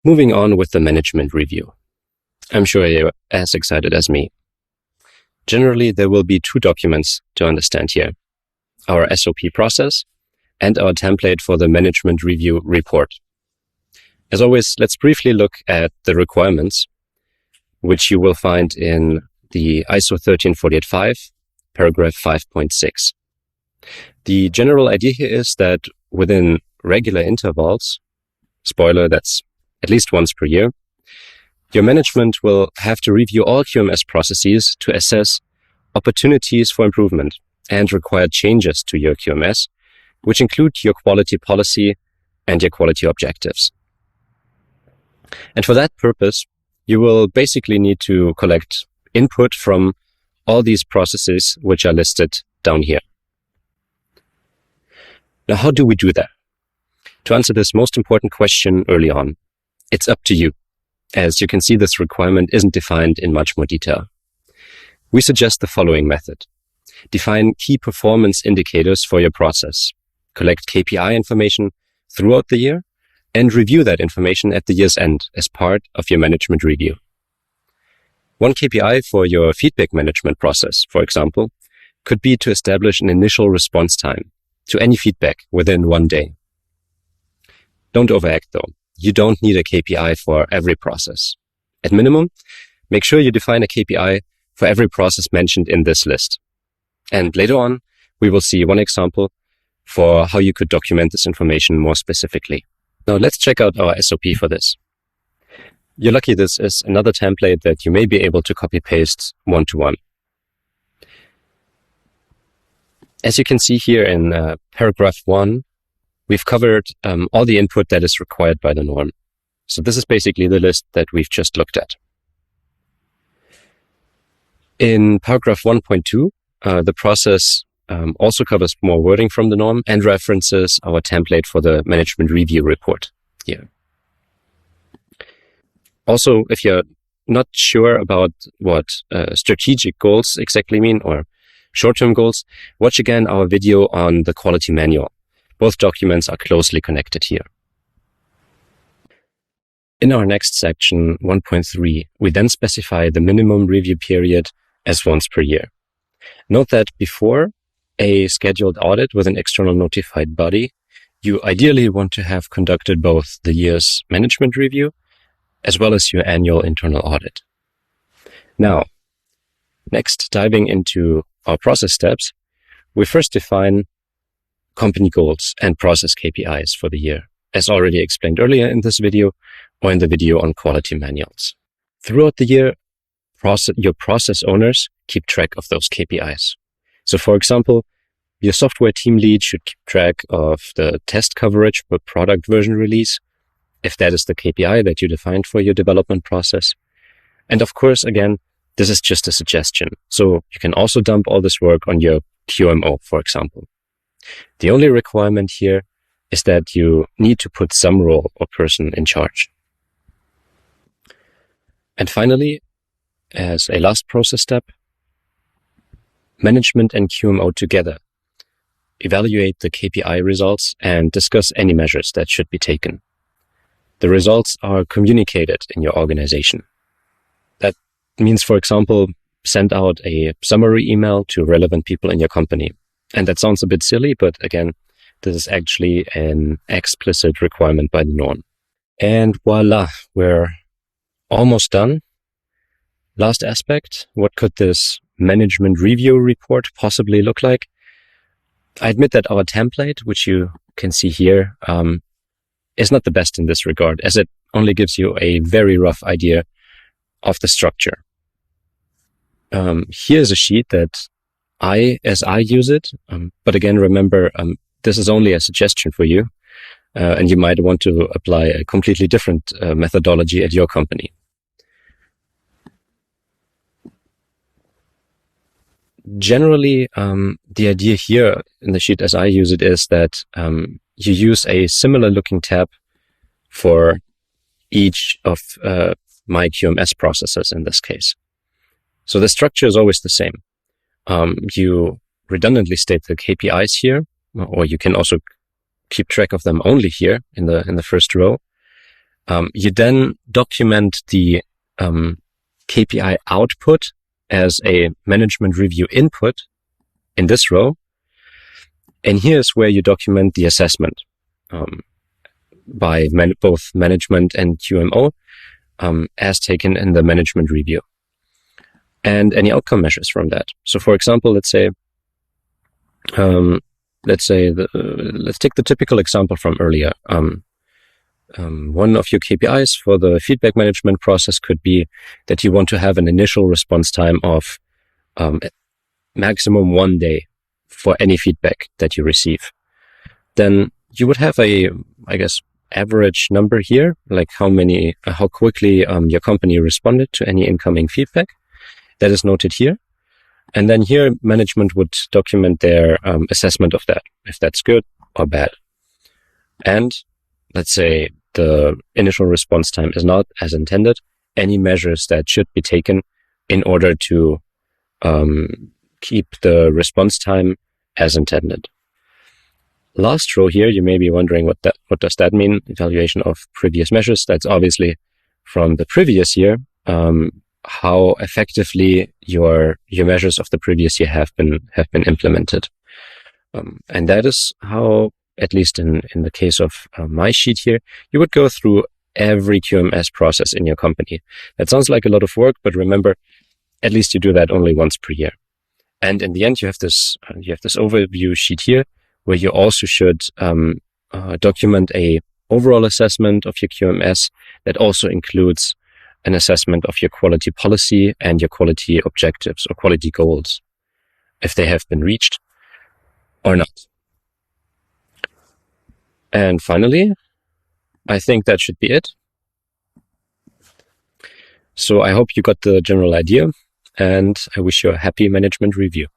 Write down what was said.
Moving on with the management review. I'm sure you're as excited as me. Generally, there will be two documents to understand here: our SOP process and our template for the management review report. As always, let's briefly look at the requirements, which you will find in the ISO 13485, paragraph 5.6. The general idea here is that within regular intervals, spoiler, that's at least once per year, your management will have to review all QMS processes to assess opportunities for improvement and required changes to your QMS, which include your quality policy and your quality objectives. And for that purpose, you will basically need to collect input from all these processes which are listed down here. Now, how do we do that? To answer this most important question early on, it's up to you. As you can see, this requirement isn't defined in much more detail. We suggest the following method. Define key performance indicators for your process. Collect KPI information throughout the year and review that information at the year's end as part of your management review. One KPI for your feedback management process, for example, could be to establish an initial response time to any feedback within 1 day. Don't overact though. You don't need a KPI for every process. At minimum, make sure you define a KPI for every process mentioned in this list. And later on, we will see one example for how you could document this information more specifically. Now let's check out our SOP for this. You're lucky this is another template that you may be able to copy-paste one-to-one. As you can see here in paragraph 1, we've covered all the input that is required by the norm. So this is basically the list that we've just looked at. In paragraph 1.2, the process also covers more wording from the norm and references our template for the management review report here. Also, if you're not sure about what strategic goals exactly mean or short-term goals, watch again our video on the quality manual. Both documents are closely connected here. In our next section, 1.3, we then specify the minimum review period as once per year. Note that before a scheduled audit with an external notified body, you ideally want to have conducted both the year's management review as well as your annual internal audit. Now, next, diving into our process steps, we first define company goals and process KPIs for the year, as already explained earlier in this video or in the video on quality manuals. Throughout the year, your process owners keep track of those KPIs. So for example, your software team lead should keep track of the test coverage per product version release, if that is the KPI that you defined for your development process. And of course, again, this is just a suggestion. So you can also dump all this work on your QMO, for example. The only requirement here is that you need to put some role or person in charge. And finally, as a last process step, management and QMO together evaluate the KPI results and discuss any measures that should be taken. The results are communicated in your organization. That means, for example, send out a summary email to relevant people in your company. And that sounds a bit silly, but again, this is actually an explicit requirement by the norm. And voila, we're almost done. Last aspect, what could this management review report possibly look like? I admit that our template, which you can see here, is not the best in this regard, as it only gives you a very rough idea of the structure. Here's a sheet that as I use it, but again, remember, this is only a suggestion for you, and you might want to apply a completely different methodology at your company. Generally, the idea here in the sheet as I use it is that you use a similar looking tab for each of my QMS processes in this case. So the structure is always the same. You redundantly state the KPIs here, or you can also keep track of them only here in the first row. You then document the KPI output as a management review input in this row. And here's where you document the assessment by both management and QMO as taken in the management review, and any outcome measures from that. So for example, let's take the typical example from earlier. One of your KPIs for the feedback management process could be that you want to have an initial response time of maximum 1 day for any feedback that you receive. Then you would have a, I guess, average number here, like how quickly your company responded to any incoming feedback. That is noted here. And then here, management would document their assessment of that, if that's good or bad. And let's say the initial response time is not as intended, any measures that should be taken in order to keep the response time as intended. Last row here, you may be wondering what does that mean? Evaluation of previous measures. That's obviously from the previous year, how effectively your measures of the previous year have been implemented. And that is how, at least in the case of my sheet here, you would go through every QMS process in your company. That sounds like a lot of work, but remember, at least you do that only once per year. And in the end, you have this overview sheet here, where you also should document a overall assessment of your QMS that also includes an assessment of your quality policy and your quality objectives or quality goals, if they have been reached or not. And finally, I think that should be it. So I hope you got the general idea, and I wish you a happy management review.